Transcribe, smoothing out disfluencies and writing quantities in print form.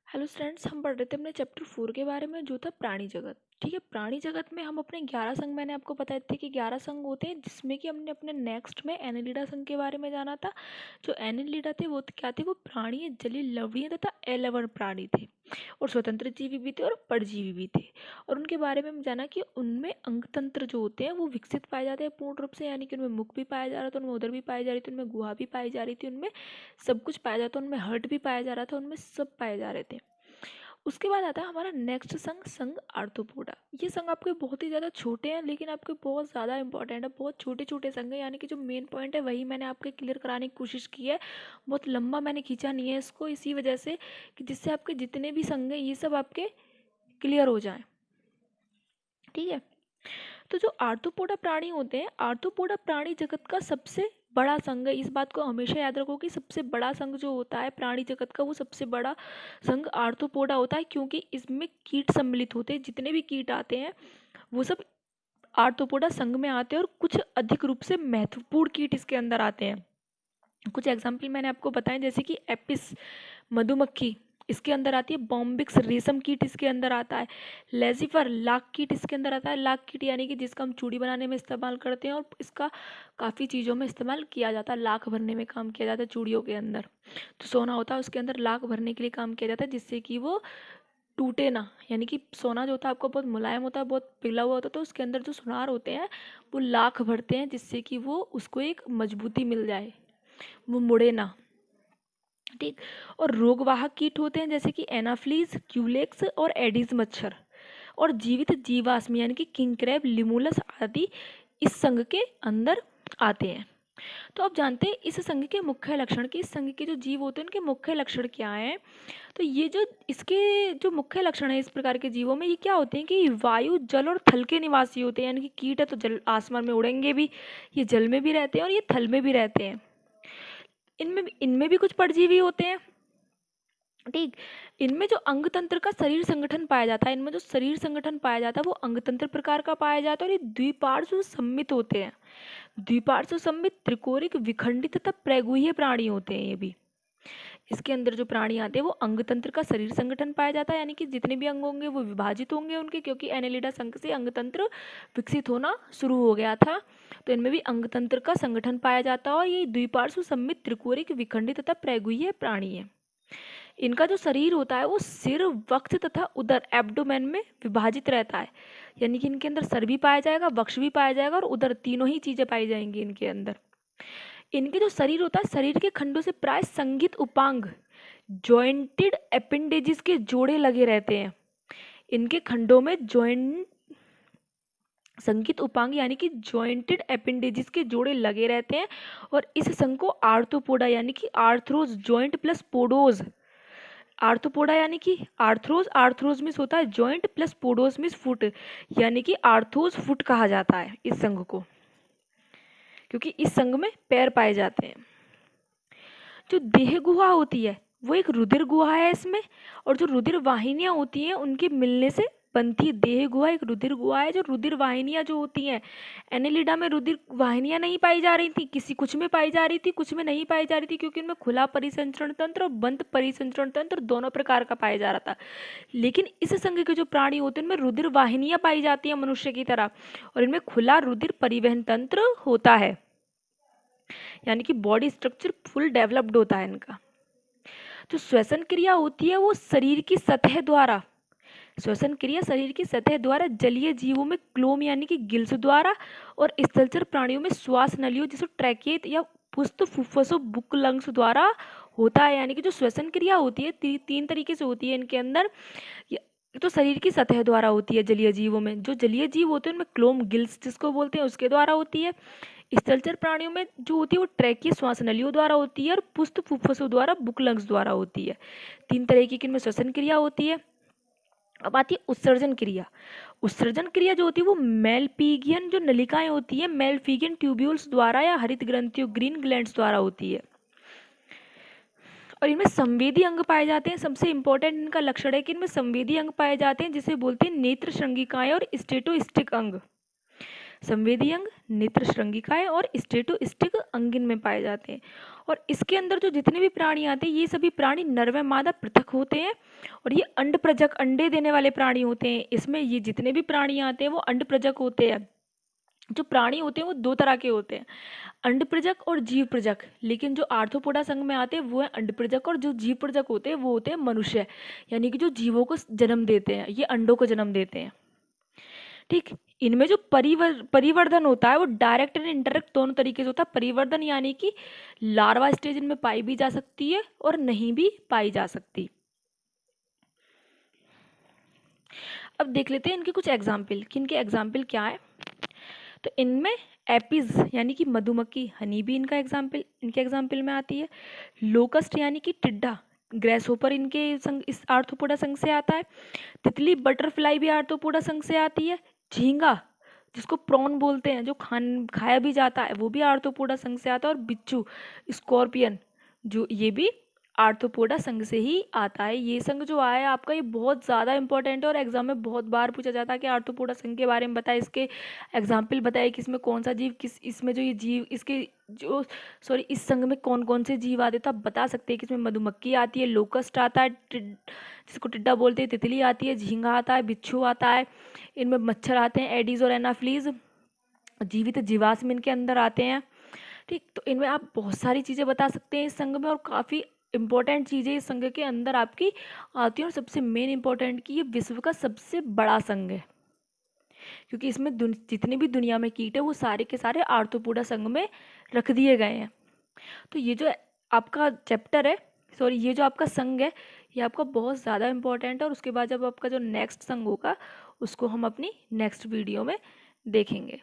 Hello students, हम पढ़ रहे थे अपने चैप्टर 4 के बारे में, जो था प्राणी जगत। ठीक है, प्राणी जगत में हम अपने 11 संघ, मैंने आपको बताए थे कि 11 संघ होते हैं, जिसमें कि हमने अपने नेक्स्ट में एनिलिडा संघ के बारे में जाना था। जो एनिलिडा थे वो क्या थे? वो प्राणी, जलीय, लवणीय तथा अलवण प्राणी थे, और स्वतंत्र जीवी भी थे और परजीवी भी थे। और उनके बारे में हम जाना कि उनमें अंगतंत्र जो होते हैं वो विकसित पाए जाते हैं पूर्ण रूप से, यानी कि उनमें मुख भी पाया जा रहा था, उनमें उदर भी पाई जा रही थी, उनमें गुहा भी पाई जा रही थी, उनमें सब कुछ पाया जाता, उनमें हर्ट भी पाया जा रहा था, उनमें सब पाए जा रहे थे। उसके बाद आता है हमारा नेक्स्ट संघ, संघ आर्थ्रोपोडा। ये संघ आपके बहुत ही ज़्यादा छोटे हैं, लेकिन आपके बहुत ज़्यादा इंपॉर्टेंट है। बहुत छोटे छोटे संघ है, यानी कि जो मेन पॉइंट है वही मैंने आपके क्लियर कराने की कोशिश की है। बहुत लंबा मैंने खींचा नहीं है इसको, इसी वजह से कि जिससे आपके जितने भी संघ हैं ये सब आपके क्लियर हो जाएं। ठीक है, तो जो आर्थ्रोपोडा प्राणी होते हैं, आर्थ्रोपोडा प्राणी जगत का सबसे बड़ा संघ है। इस बात को हमेशा याद रखो कि सबसे बड़ा संघ जो होता है प्राणी जगत का, वो सबसे बड़ा संघ आर्थ्रोपोडा होता है, क्योंकि इसमें कीट सम्मिलित होते हैं। जितने भी कीट आते हैं वो सब आर्थ्रोपोडा संघ में आते हैं, और कुछ अधिक रूप से महत्वपूर्ण कीट इसके अंदर आते हैं। कुछ एग्जाम्पल मैंने आपको बताएं, जैसे कि एपिस, मधुमक्खी इसके अंदर आती है, बॉम्बिक्स रेशम कीट इसके अंदर आता है, लेजिफर लाख कीट इसके अंदर आता है। लाख कीट यानी कि जिसका हम चूड़ी बनाने में इस्तेमाल करते हैं, और इसका काफ़ी चीज़ों में इस्तेमाल किया जाता है। लाख भरने में काम किया जाता है चूड़ियों के अंदर। तो सोना होता है उसके अंदर लाख भरने के लिए काम किया जाता है, जिससे कि वो टूटे ना। यानी कि सोना जो होता है आपको बहुत मुलायम होता है, बहुत पिघला हुआ होता है, तो उसके अंदर जो सुनार होते हैं वो लाख भरते हैं, जिससे कि वो उसको एक मजबूती मिल जाए, वो मुड़े ना। ठीक, और रोगवाहक कीट होते हैं जैसे कि एनाफ्लीज, क्यूलेक्स और एडिस मच्छर, और जीवित जीवाश्म यानी कि किंग क्रैब, लिमुलस आदि इस संघ के अंदर आते हैं। तो अब जानते हैं इस संघ के मुख्य लक्षण, कि इस संघ के जो जीव होते हैं उनके मुख्य लक्षण क्या हैं। तो ये जो इसके जो मुख्य लक्षण है इस प्रकार के जीवों में, ये क्या होते हैं कि वायु, जल और थल के निवासी होते हैं। यानी कि कीट है तो जल, आसमान में उड़ेंगे भी, ये जल में भी रहते हैं और ये थल में भी रहते हैं। इनमें भी कुछ परजीवी होते हैं। ठीक, इनमें जो अंग तंत्र का शरीर संगठन पाया जाता है, इनमें जो शरीर संगठन पाया जाता है वो अंग तंत्र प्रकार का पाया जाता है, और ये द्विपार्श्व सम्मित होते हैं। द्विपार्श्व सम्मित, त्रिकोणिक, विखंडित तथा प्रगुह्य प्राणी होते हैं। ये भी इसके अंदर जो प्राणी आते हैं वो अंग तंत्र का शरीर संगठन पाया जाता है, यानी कि जितने भी अंग होंगे वो विभाजित होंगे उनके, क्योंकि एनेलिडा संघ से अंग तंत्र विकसित होना शुरू हो गया था। तो इनमें भी अंग तंत्र का संगठन पाया जाता है, और ये द्विपार्श्व सम्मित, त्रिकोणिक, विखंडित तथा प्रगुह्य प्राणी है। इनका जो शरीर होता है वो सिर, वक्ष तथा उदर, एब्डोमेन में विभाजित रहता है। यानी कि इनके अंदर सर भी पाया जाएगा, वक्ष भी पाया जाएगा, और उदर, तीनों ही चीजें पाई जाएंगी इनके अंदर। इनके जो शरीर होता है, शरीर के खंडों से प्राय संगीत उपांग, जॉइंटेड अपेंडेजेस के जोड़े लगे रहते हैं। इनके खंडों में जॉइंट, संगीत उपांग यानी कि जॉइंटेड अपेंडेजेस के जोड़े लगे रहते हैं, और इस संघ को आर्थ्रोपोडा यानी कि आर्थ्रोज, जॉइंट प्लस पोडोज, आर्थ्रोपोडा यानी कि आर्थ्रोज, आर्थ्रोज मीन्स होता है जॉइंट प्लस पोडोज मीन्स फुट, यानी कि आर्थोज फुट कहा जाता है इस संघ को, क्योंकि इस संघ में पैर पाए जाते हैं। जो देह गुहा होती है वो एक रुधिर गुहा है इसमें, और जो रुधिर वाहिनियां होती हैं उनके मिलने से बनती है देह गुहा। एक रुधिर गुहा है, जो रुधिर वाहिनियां जो होती हैं, एनेलिडा में रुधिर वाहिनियां नहीं पाई जा रही थी, किसी कुछ में पाई जा रही थी, कुछ में नहीं पाई जा रही थी, क्योंकि उनमें खुला परिसंचरण तंत्र और बंद परिसंचरण तंत्र दोनों प्रकार का पाया जा रहा था। लेकिन इस संघ के जो प्राणी होते हैं उनमें रुधिर वाहिनियां पाई जाती हैं मनुष्य की तरह, और इनमें खुला रुधिर परिवहन तंत्र होता है, यानी कि बॉडी स्ट्रक्चर फुल डेवलप्ड होता है इनका। जो श्वसन क्रिया होती है वो शरीर की सतह द्वारा, श्वसन क्रिया शरीर की सतह द्वारा, जलीय जीवों में क्लोम यानी कि गिल्स द्वारा, और स्थलचर प्राणियों में श्वास नलियों जैसे ट्रैकेट या पुस्त फुफ्फुसों, बुक लंग्स द्वारा होता है। यानी कि जो श्वसन क्रिया होती है तीन तरीके से होती है इनके अंदर। तो शरीर की सतह द्वारा होती है जलीय जीवों में, जो जलीय जीव होते हैं उनमें क्लोम, गिल्स जिसको बोलते हैं, उसके द्वारा होती है। स्थलचर प्राणियों में जो होती है वो ट्रैकीय, श्वास नलियों द्वारा होती है, और पुस्त फुफ्फुसों द्वारा, बुक लंग्स द्वारा होती है। तीन तरह की इनमें श्वसन क्रिया होती है। अब आती है उत्सर्जन क्रिया। उत्सर्जन क्रिया जो होती है वो मेलपीगियन जो नलिकाएं होती है, मेलपीगियन ट्यूब्यूल्स द्वारा या हरित ग्रंथियों, ग्रीन ग्लैंड्स द्वारा होती है। और इनमें संवेदी अंग पाए जाते हैं। सबसे इंपॉर्टेंट इनका लक्षण है कि इनमें संवेदी अंग पाए जाते हैं, जिसे बोलते हैं नेत्र श्रृंगिकाएं और स्टेटोस्टिक अंग। संवेदी अंग, नेत्र श्रृंगिकाएं और स्टेटोस्टिक अंगिन में पाए जाते हैं। और इसके अंदर जो जितने भी प्राणी आते हैं ये सभी प्राणी नर व मादा पृथक होते हैं और ये अंड प्रजक अंडे देने वाले प्राणी होते हैं। इसमें ये जितने भी प्राणी आते हैं वो अंड प्रजक होते हैं। जो प्राणी होते हैं वो दो तरह के होते हैं, अंड प्रजक और जीव प्रजक। लेकिन जो आर्थ्रोपोडा संघ में आते हैं वो है अंड प्रजक, और जो जीव प्रजक होते हैं वो होते हैं मनुष्य, यानी कि जो जीवों को जन्म देते हैं, ये अंडों को जन्म देते हैं। ठीक, इनमें जो परिवर्धन होता है वो डायरेक्ट एंड इनडायरेक्ट दोनों तरीके से होता है। परिवर्धन यानी कि लार्वा स्टेज इनमें पाई भी जा सकती है और नहीं भी पाई जा सकती। अब देख लेते हैं इनके कुछ एग्जाम्पल कि इनके एग्जाम्पल क्या है। तो इनमें एपिज यानी कि मधुमक्खी, हनी भी इनके एग्जाम्पल में आती है। लोकस्ट यानी कि टिड्डा, ग्रेसहोपर इनके संग इस आर्थ्रोपोडा संघ से आता है। तितली, बटरफ्लाई भी आर्थ्रोपोडा संघ से आती है। झींगा जिसको प्रॉन बोलते हैं, जो खाया भी जाता है, वो भी आर्थ्रोपोडा संघ से आता है। और बिच्छू, स्कॉर्पियन, जो ये भी आर्थ्रोपोडा संघ से ही आता है। ये संघ जो आया है आपका, ये बहुत ज़्यादा इंपॉर्टेंट है और एग्जाम में बहुत बार पूछा जाता है कि आर्थ्रोपोडा संघ के बारे में बताए, इसके एग्जाम्पल बताए कि इसमें कौन सा जीव, किस इसमें जो ये जीव इसके जो सॉरी इस संघ में कौन कौन से जीव आते हैं। तो आप बता सकते हैं कि इसमें मधुमक्खी आती है, लोकस्ट आता है, जिसको टिड्डा बोलते हैं, तितली आती है, झींगा आता है, बिच्छू आता है, इनमें मच्छर आते हैं, एडीज और एनाफ्लीज, जीवित जीवाश्म इनके अंदर आते हैं। ठीक, तो इनमें आप बहुत सारी चीज़ें बता सकते हैं इस संघ में, और काफ़ी इंपॉर्टेंट चीज़ें इस संघ के अंदर आपकी आती हैं। और सबसे मेन इंपॉर्टेंट कि ये विश्व का सबसे बड़ा संघ है, क्योंकि इसमें जितने भी दुनिया में कीट है वो सारे के सारे आर्थ्रोपोडा संघ में रख दिए गए हैं। तो ये जो आपका चैप्टर है, सॉरी ये जो आपका संघ है, ये आपका बहुत ज़्यादा इंपॉर्टेंट है। और उसके बाद जब आपका जो नेक्स्ट संघ होगा उसको हम अपनी नेक्स्ट वीडियो में देखेंगे।